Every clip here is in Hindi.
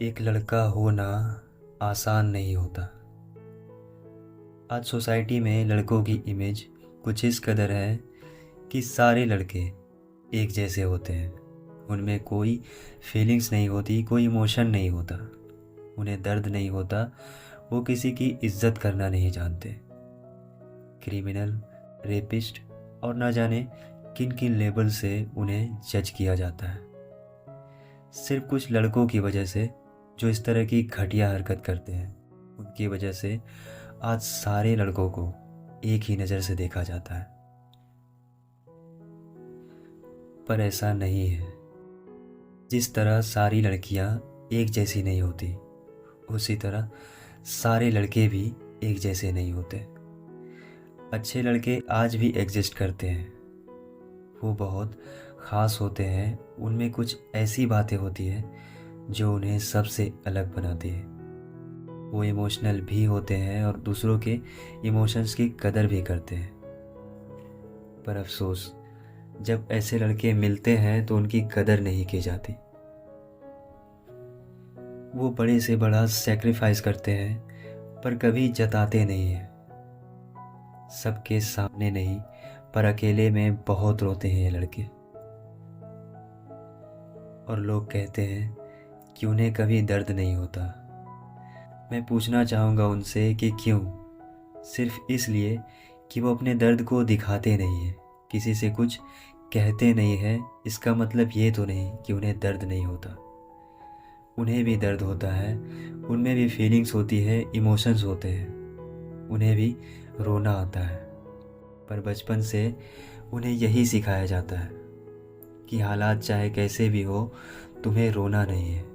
एक लड़का होना आसान नहीं होता। आज सोसाइटी में लड़कों की इमेज कुछ इस कदर है कि सारे लड़के एक जैसे होते हैं। उनमें कोई फीलिंग्स नहीं होती, कोई इमोशन नहीं होता, उन्हें दर्द नहीं होता, वो किसी की इज्जत करना नहीं जानते। क्रिमिनल, रेपिस्ट और ना जाने किन किन लेबल से उन्हें जज किया जाता है, सिर्फ कुछ लड़कों की वजह से जो इस तरह की घटिया हरकत करते हैं। उनकी वजह से आज सारे लड़कों को एक ही नज़र से देखा जाता है। पर ऐसा नहीं है। जिस तरह सारी लड़कियां एक जैसी नहीं होती, उसी तरह सारे लड़के भी एक जैसे नहीं होते। अच्छे लड़के आज भी एग्जिस्ट करते हैं। वो बहुत ख़ास होते हैं। उनमें कुछ ऐसी बातें होती हैं जो उन्हें सबसे अलग बनाती है। वो इमोशनल भी होते हैं और दूसरों के इमोशंस की कदर भी करते हैं। पर अफसोस, जब ऐसे लड़के मिलते हैं तो उनकी कदर नहीं की जाती। वो बड़े से बड़ा सेक्रीफाइस करते हैं पर कभी जताते नहीं हैं। सबके सामने नहीं, पर अकेले में बहुत रोते हैं ये लड़के। और लोग कहते हैं कि उन्हें कभी दर्द नहीं होता। मैं पूछना चाहूँगा उनसे कि क्यों? सिर्फ इसलिए कि वो अपने दर्द को दिखाते नहीं हैं, किसी से कुछ कहते नहीं हैं। इसका मतलब ये तो नहीं कि उन्हें दर्द नहीं होता। उन्हें भी दर्द होता है, उनमें भी फीलिंग्स होती है, इमोशंस होते हैं, उन्हें भी रोना आता है। पर बचपन से उन्हें यही सिखाया जाता है कि हालात चाहे कैसे भी हो, तुम्हें रोना नहीं है।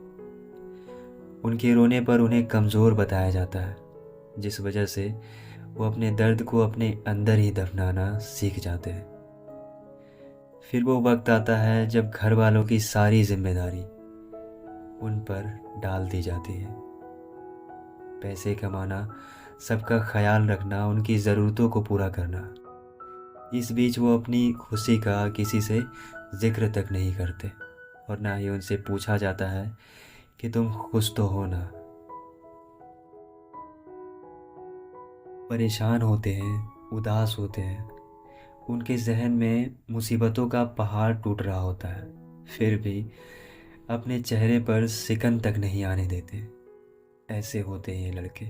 उनके रोने पर उन्हें कमज़ोर बताया जाता है, जिस वजह से वो अपने दर्द को अपने अंदर ही दफनाना सीख जाते हैं। फिर वो वक्त आता है जब घर वालों की सारी जिम्मेदारी उन पर डाल दी जाती है। पैसे कमाना, सबका ख्याल रखना, उनकी ज़रूरतों को पूरा करना। इस बीच वो अपनी खुशी का किसी से जिक्र तक नहीं करते और ना ही उनसे पूछा जाता है कि तुम खुश तो हो ना। परेशान होते हैं, उदास होते हैं, उनके जहन में मुसीबतों का पहाड़ टूट रहा होता है, फिर भी अपने चेहरे पर सिकन तक नहीं आने देते। ऐसे होते हैं ये लड़के।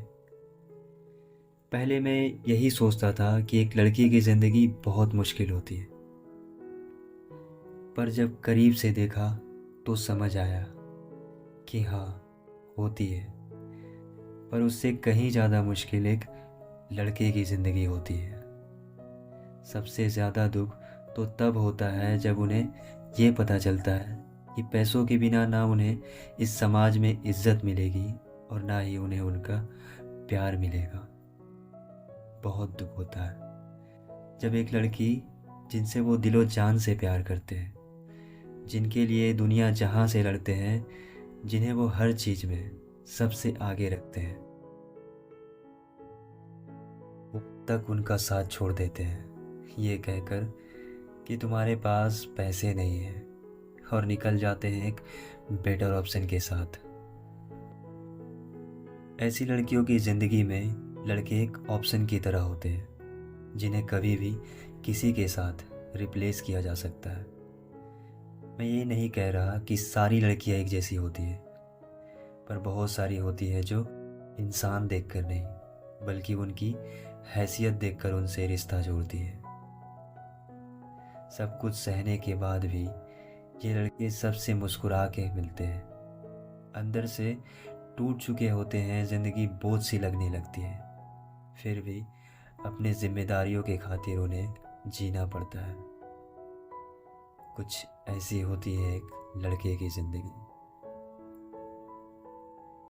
पहले मैं यही सोचता था कि एक लड़की की ज़िंदगी बहुत मुश्किल होती है, पर जब करीब से देखा तो समझ आया कि हाँ, होती है। पर उससे कहीं ज़्यादा मुश्किल एक लड़के की ज़िंदगी होती है। सबसे ज़्यादा दुख तो तब होता है जब उन्हें ये पता चलता है कि पैसों के बिना ना उन्हें इस समाज में इज्जत मिलेगी और ना ही उन्हें उनका प्यार मिलेगा। बहुत दुख होता है जब एक लड़की जिनसे वो दिलो जान से प्यार करते हैं, जिनके लिए दुनिया जहां से लड़ते हैं, जिन्हें वो हर चीज़ में सबसे आगे रखते हैं, वो तक उनका साथ छोड़ देते हैं ये कहकर कि तुम्हारे पास पैसे नहीं हैं, और निकल जाते हैं एक बेटर ऑप्शन के साथ। ऐसी लड़कियों की ज़िंदगी में लड़के एक ऑप्शन की तरह होते हैं जिन्हें कभी भी किसी के साथ रिप्लेस किया जा सकता है। मैं ये नहीं कह रहा कि सारी लड़कियां एक जैसी होती है, पर बहुत सारी होती है जो इंसान देखकर नहीं, बल्कि उनकी हैसियत देखकर उनसे रिश्ता जोड़ती है। सब कुछ सहने के बाद भी ये लड़के सबसे मुस्कुरा के मिलते हैं। अंदर से टूट चुके होते हैं, ज़िंदगी बोझ सी लगने लगती है, फिर भी अपने जिम्मेदारियों के खातिर उन्हें जीना पड़ता है। कुछ ऐसी होती है एक लड़के की ज़िंदगी।